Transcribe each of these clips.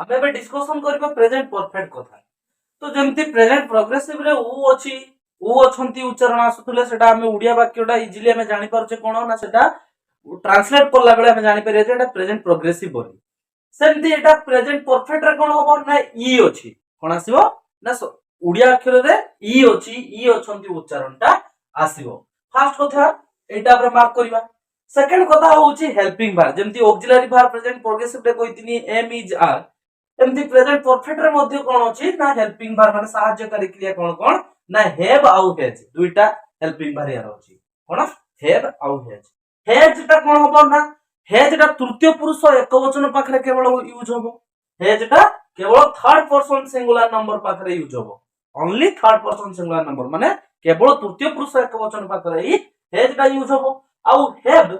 आमे बे डिस्कशन करबा present perfect कथा। तो जेमती प्रेजेंट प्रोग्रेसिव रे उ अछि उ अछंती उच्चारण आसुतले सेटा आमे उडिया वाक्यटा इजीली आमे जानि परछे कोन ना सेटा ट्रांसलेट करला बेले आमे जानि परिया जे एटा प्रेजेंट प्रोग्रेसिव बोली। सेमती एटा प्रेजेंट परफेक्ट रे कोन होबो ना ई अछि कोन आसीबो ना उडिया अक्षर रे ई अछि ई अछंती उच्चारणटा आसीबो। फर्स्ट कथा एटा पर मार्क करबा। सेकंड कथा होउची हेल्पिंग वर्ब जेमती ऑक्सिलरी वर्ब प्रेजेंट प्रोग्रेसिव रे कहितनी एम इज आर एमती प्रेजेंट परफेक्ट रे मध्ये कोन अछि ना हेल्पिंग वर्ब माने सहायकारी क्रिया कोन कोन ना हैव आउ हैज दुईटा हेल्पिंग वर्ब यार अछि कोन हैव आउ हैज। हैज टा कोन होबो ना हैज टा तृतीय पुरुष एकवचन पाखरे केवल यूज होबो। हैज टा केवल थर्ड पर्सन सिंगुलर नंबर पाखरे यूज होबो। Only third person singular number माने केवल तृतीय पुरुष एकवचन पाखरे ही हैज टा यूज होबो। आउ हैव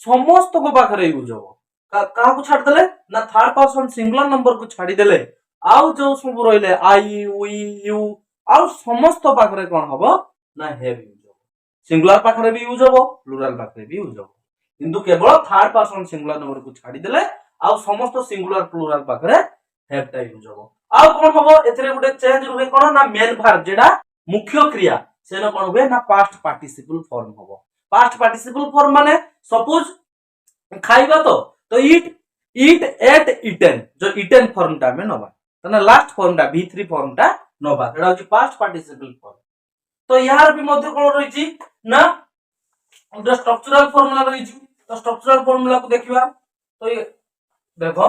समस्त को पाखरे यूज होबो। कहा को छाड़ देले ना थर्ड पर्सन सिंगुलर नंबर को छाड़ी देले आउ जो सब रहिले आई वी यू आउ समस्त पाखरे कोन होबो ना हैव यूज होबो। सिंगुलर पाखरे भी यूज होबो प्लुरल पाखरे भी यूज होबो किंतु केवल थर्ड पर्सन सिंगुलर नंबर को छाड़ी देले आउ समस्त सिंगुलर प्लुरल पाखरे हैव टा यूज होबो। आउ कोन होबो एथरे गुटे चेंज रुहे कोन ना मेन वर्ब जेडा मुख्य क्रिया सेनो कोन हुए ना पास्ट पार्टिसिपल फॉर्म होबो। पास्ट पार्टिसिपल फॉर्म माने सपोज खाइबा तो ईट एट इटेन जो इटेन फॉर्म टा में नबा तने लास्ट फॉर्म टा v3 फॉर्म टा नबा एडा होची पास्ट पार्टिसिपल फॉर्म। तो यार भी मध्य कोन रहिची ना जो स्ट्रक्चरल फार्मूला रहिची तो स्ट्रक्चरल फार्मूला को देखिबा तो ये देखो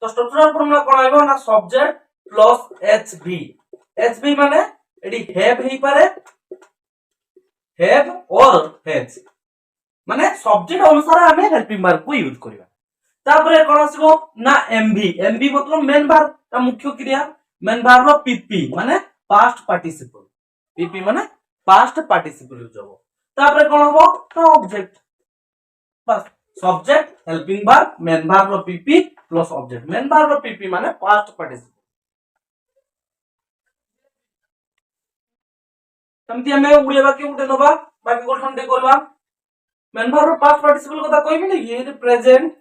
तो स्ट्रक्चरल फार्मूला कोन आइबो ना सब्जेक्ट प्लस hv hv माने एडी हैव ही पारे हैव और हैज माने सब्जेक्ट अनुसार हमें हेल्पिंग वर्ब को यूज करिबा। तापरे कोन आसीबो ना एमवी एमवी मतलब मेन वर्ब ता मुख्य क्रिया मेन वर्ब रो पीपी माने पास्ट पार्टिसिपल पीपी माने पास्ट पार्टिसिपल यूज होबो। तापरे कोन होबो तो ऑब्जेक्ट बस subject helping verb main verb रो PP plus object main verb रो पीपी माने पास्ट पार्टिसिपल। तमती हमें उड़े बाकी उठे नबा बाकी को ठंडे करबा मेन वर्ब रो पास्ट पार्टिसिपल कथा कहबी नै ये प्रेजेंट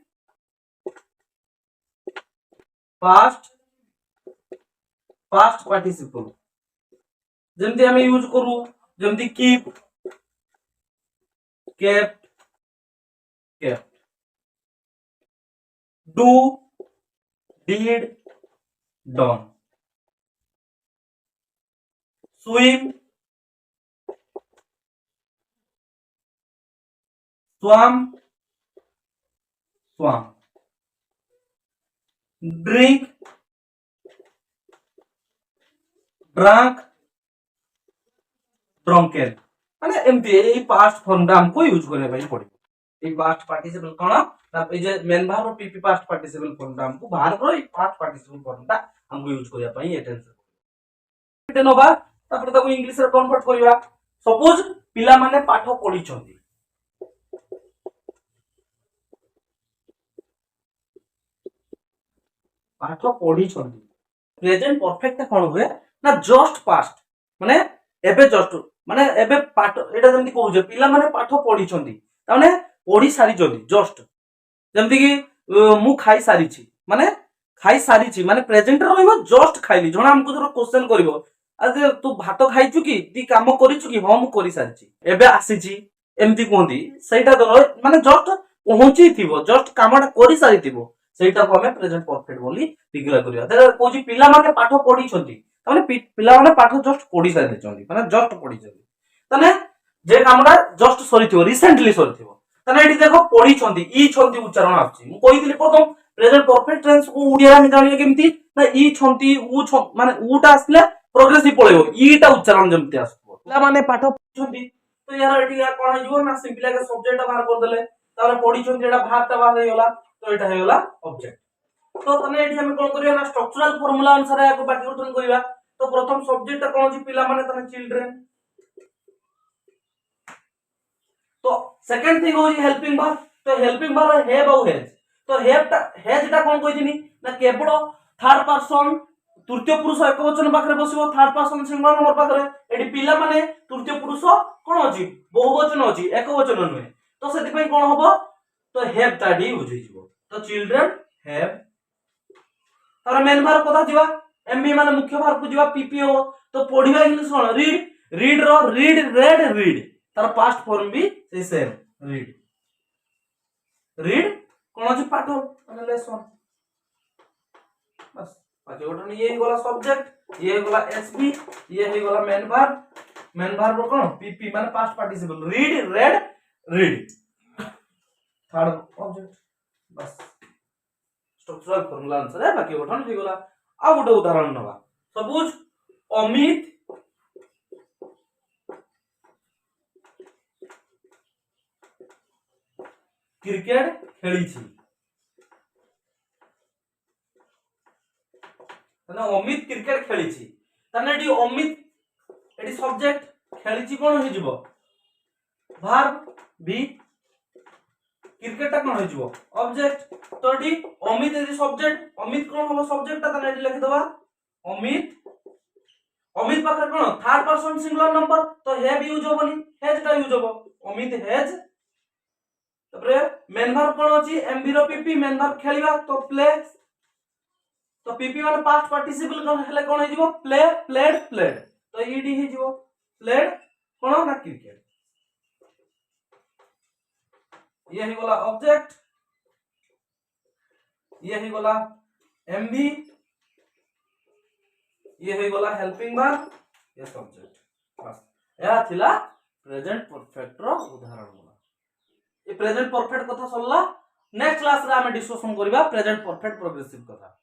पास्ट पास्ट पार्टिसिपल जेमती हमें यूज करू जेमती keep kept kept do did done swim swam swam drink drank drunken माने एमती ए पास्ट फॉर्म दा हमको यूज करे भाई पड़ी ए पास्ट पार्टिसिपल कोन ना ए जे main verb PP past participle form दा हमको बाहर रो ए पास्ट पार्टिसिपल फॉर्म दा हमको यूज करिया पई ए टेंशन नोबा तापर ताको इंग्लिश रे कन्वर्ट करिवा। सपोज पिला माने पाठ पढी छथि पाठ पढी छथि प्रेजेंट परफेक्ट कोन हुए ना जस्ट पास्ट माने एबे जस्ट माने एबे पाठ एटा जेमति कहू जे पिला माने पाठ पढी छथि ताने पढी सारी जदी जस्ट जेमति कि मु खाई सारी छी माने प्रेजेंट रे रहइबो जस्ट खाइली जणा हमको जरो क्वेश्चन करिवो अरे तू भात खाइछु कि ती काम करिछु कि हम करि सारी छी एबे आसी छी एमति कोंदी सेटा तो माने जस्ट पहुंची थिबो जस्ट कामटा करि सारी थिबो सेटा को हमें प्रेजेंट परफेक्ट बोली डिक्लेयर करिया। देयर कोजी पिला माने पाठ पढी छथि ताने पिला माने पाठ जस्ट पढी सारी छथि माने जस्ट पढी छथि ताने जे कामटा जस्ट सरी थिबो रिसेंटली सरी थिबो ताने एठी देखो पढी छथि ई छथि उच्चारण आछि मु कहितली प्रथम प्रेजेंट परफेक्ट टेंस को उडिया में जानिए केमति ना ई छथि उ माने उटा आसले प्रोग्रेसिव पळेबो ईटा उच्चारण जेमति आसबो पिला माने पाठ छथि तो यार एठी कोन हिजो ना सिंपली के सब्जेक्ट बाहर कर देले तारे पढी छथि एटा भाग ता बाहर हेला तो एटा हेला ऑब्जेक्ट। तो तने एठी हम कोन करिया ना स्ट्रक्चरल फार्मूला अनुसार याको बाकी उठन करिया। तो प्रथम सब्जेक्ट ता कोन छि पिला माने तने चिल्ड्रन तो सेकंड थिंग हो हेल्पिंग वर्ब तो हेल्पिंग वर्ब हैव और हैज तो हैज ता कोन कहिथिनी ना केवल थर्ड पर्सन तृतीय पुरुष एकवचन पाखरे बसिबो थर्ड पर्सन सिंगुलर नंबर पाखरे एडी पिला माने तृतीय पुरुष कोन अछि बहुवचन अछि एकवचन नुहे तो सेति पई कोन होबो तो हैव ता डी यूज हिजबो तो चिल्ड्रन हैव तार मेन भार कथा जीवा एमबी माने मुख्य भार को जीवा पीपी हो तो पढिबा इंग्लिश कोन रीड रो रीड रेड रीड तार पास्ट फॉर्म भी से सेम रीड कोन अछि पाठ माने लेसन बस बाकी गोटन ये गला सब्जेक्ट ये गला एसबी ये हे गला मेन भार रो कोन पीपी माने past participle read red read third object बस स्ट्रक्चरल फॉर्मूला आंसर है बाकी गठन हे गला आ गोटे उदाहरण नबा सपोज अमित क्रिकेट खेली छी तने अमित क्रिकेट खेली छी तने एडी अमित एडी सब्जेक्ट खेली छी कोन हे जिवो वर्ब बी क्रिकेट ता कोन हो जिवो ऑब्जेक्ट तो एडी अमित एडी सब्जेक्ट अमित कोन हो सब्जेक्ट ता तने एडी लिख दबा अमित पाखर कोन थर्ड पर्सन सिंगुलर नंबर तो हैव यूज होबनी हैज ता यूज होबो अमित हैज तबरे मेन वर्ब कोन अछि एमबी रो पीपी मेन वर्ब खेलिबा तो प्ले तो पीपी माने पास्ट पार्टिसिपल कोन हेले कोन हे जिवो प्ले प्लेड प्लेड तो ईडी हे जिवो प्लेड कोन ना क्रिकेट ये ही बोला ऑब्जेक्ट ये ही बोला एमबी ये ही बोला हेल्पिंग वर्ब ये सब्जेक्ट बस या थिला प्रेजेंट परफेक्ट रो उदाहरण बोला ये प्रेजेंट परफेक्ट कथा सरला नेक्स्ट क्लास रे हम डिस्कशन करबा प्रेजेंट परफेक्ट प्रोग्रेसिव कथा